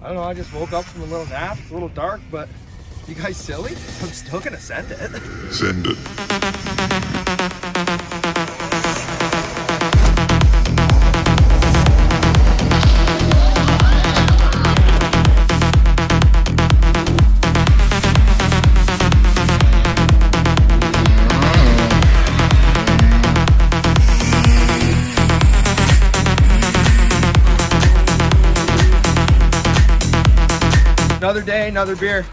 I don't know, I just woke up from a little nap. It's a little dark, but you guys silly? I'm still gonna send it. Send it. Another day, another beer.